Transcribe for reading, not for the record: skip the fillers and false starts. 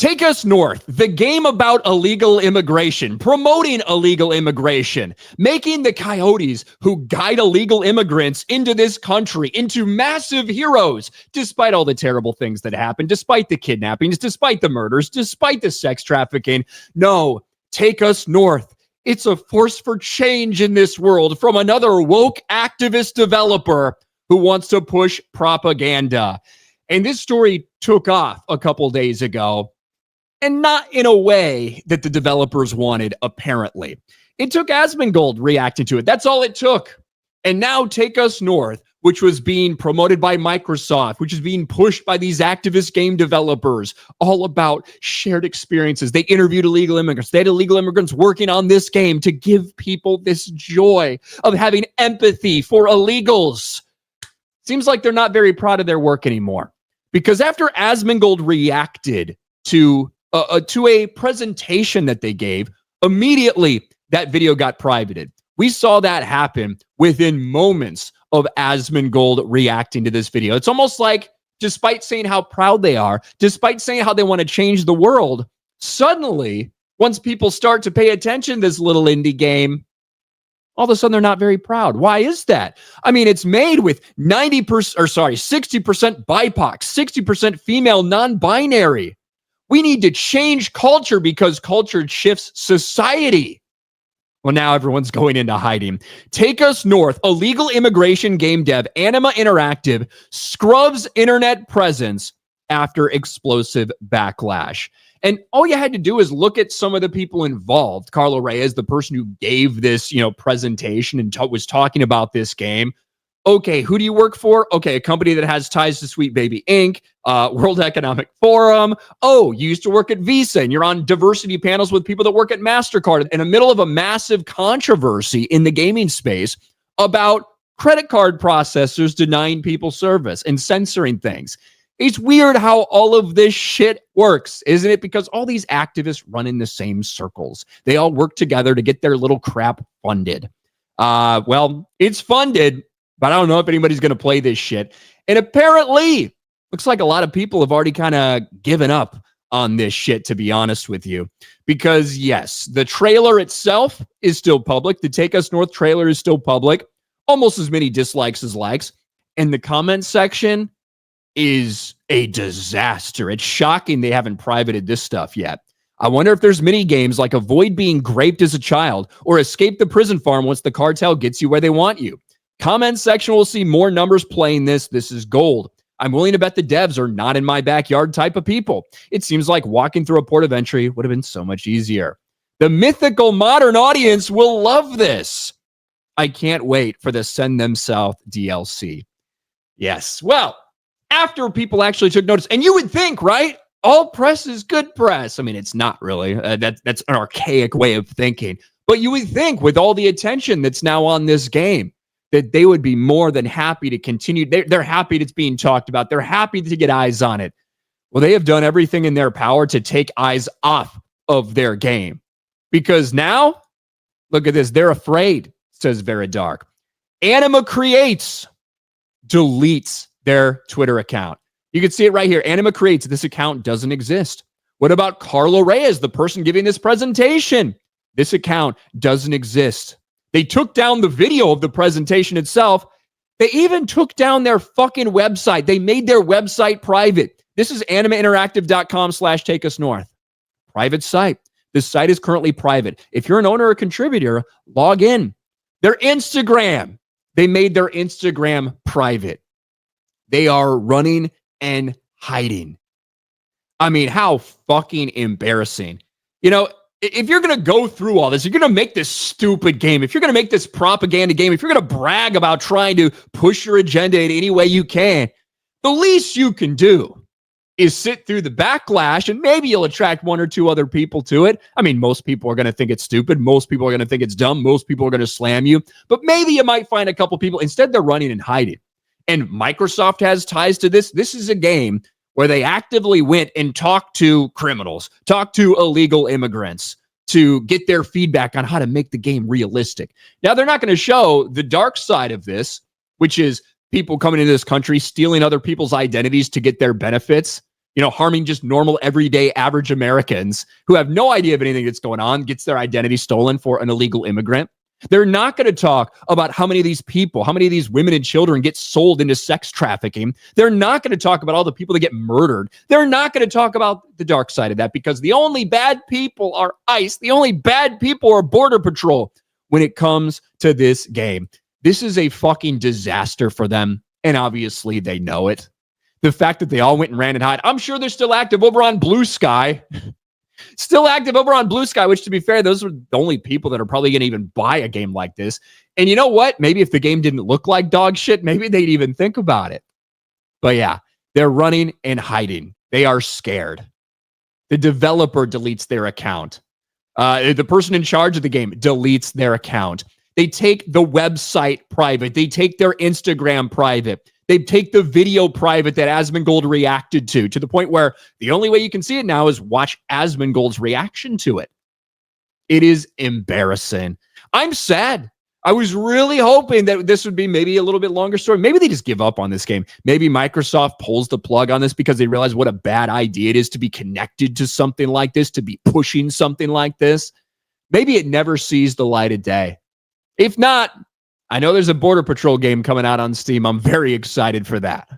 Take Us North, the game about illegal immigration, promoting illegal immigration, making the coyotes who guide illegal immigrants into this country into massive heroes, despite all the terrible things that happen, despite the kidnappings, despite the murders, despite the sex trafficking. No, Take Us North. It's a force for change in this world from another woke activist developer who wants to push propaganda. And this story took off a couple days ago. And not in a way that the developers wanted, apparently. It took Asmongold reacting to it. That's all it took. And now Take Us North, which was being promoted by Microsoft, which is being pushed by these activist game developers, all about shared experiences. They interviewed illegal immigrants. They had illegal immigrants working on this game to give people this joy of having empathy for illegals. Seems like they're not very proud of their work anymore. Because after Asmongold reacted to a presentation that they gave, immediately that video got privated. We saw that happen within moments of Asmongold reacting to this video. It's almost like, despite saying how proud they are, despite saying how they want to change the world, suddenly, once people start to pay attention to this little indie game, all of a sudden they're not very proud. Why is that? I mean, it's made with 60% BIPOC, 60% female non-binary. We need to change culture because culture shifts society. Well, now everyone's going into hiding. Take Us North, a legal immigration game dev, Anima Interactive, scrubs internet presence after explosive backlash. And all you had to do is look at some of the people involved. Carlo Reyes, the person who gave this, presentation and was talking about this game. Okay, who do you work for? Okay, a company that has ties to Sweet Baby Inc., World Economic Forum. Oh, you used to work at Visa, and you're on diversity panels with people that work at MasterCard in the middle of a massive controversy in the gaming space about credit card processors denying people service and censoring things. It's weird how all of this shit works, isn't it? Because all these activists run in the same circles. They all work together to get their little crap funded. Well, it's funded, but I don't know if anybody's going to play this shit. And apparently, looks like a lot of people have already kind of given up on this shit, to be honest with you. Because, yes, the trailer itself is still public. The Take Us North trailer is still public. Almost as many dislikes as likes. And the comment section is a disaster. It's shocking they haven't privated this stuff yet. I wonder if there's mini games like avoid being raped as a child or escape the prison farm once the cartel gets you where they want you. Comment section will see more numbers playing this. This is gold. I'm willing to bet the devs are not in my backyard type of people. It seems like walking through a port of entry would have been so much easier. The mythical modern audience will love this. I can't wait for the Send Them South DLC. Yes. Well, after people actually took notice, and you would think, right? All press is good press. I mean, it's not really. That's an archaic way of thinking. But you would think with all the attention that's now on this game, that they would be more than happy to continue. They're happy it's being talked about. They're happy to get eyes on it. Well, they have done everything in their power to take eyes off of their game. Because now, look at this. They're afraid, says Veridark. Anima Creates deletes their Twitter account. You can see it right here. Anima Creates, this account doesn't exist. What about Carlo Reyes, the person giving this presentation? This account doesn't exist. They took down the video of the presentation itself. They even took down their fucking website. They made their website private. This is animainteractive.com/takeusnorth. Private site. This site is currently private. If you're an owner or contributor, log in. Their Instagram. They made their Instagram private. They are running and hiding. I mean, how fucking embarrassing. If you're going to go through all this, you're going to make this stupid game, if you're going to make this propaganda game, if you're going to brag about trying to push your agenda in any way you can, the least you can do is sit through the backlash, and maybe you'll attract one or two other people to it. I mean, most people are going to think it's stupid. Most people are going to think it's dumb. Most people are going to slam you. But maybe you might find a couple people. Instead, they're running and hiding. And Microsoft has ties to this. This is a game where they actively went and talked to criminals, talked to illegal immigrants to get their feedback on how to make the game realistic. Now, they're not going to show the dark side of this, which is people coming into this country, stealing other people's identities to get their benefits. harming just normal, everyday, average Americans who have no idea of anything that's going on, gets their identity stolen for an illegal immigrant. They're not going to talk about how many of these people, how many of these women and children get sold into sex trafficking. They're not going to talk about all the people that get murdered. They're not going to talk about the dark side of that, because the only bad people are ICE. The only bad people are Border Patrol when it comes to this game. This is a fucking disaster for them, and obviously they know it. The fact that they all went and ran and hide. I'm sure they're still active over on Blue Sky. Still active over on Blue Sky, which, to be fair, those are the only people that are probably going to even buy a game like this. And you know what? Maybe if the game didn't look like dog shit, maybe they'd even think about it. But yeah, they're running and hiding. They are scared. The developer deletes their account. The person in charge of the game deletes their account. They take the website private. They take their Instagram private. They take the video private that Asmongold reacted to the point where the only way you can see it now is watch Asmongold's reaction to it. It is embarrassing. I'm sad. I was really hoping that this would be maybe a little bit longer story. Maybe they just give up on this game. Maybe Microsoft pulls the plug on this because they realize what a bad idea it is to be connected to something like this, to be pushing something like this. Maybe it never sees the light of day. If not, I know there's a Border Patrol game coming out on Steam. I'm very excited for that.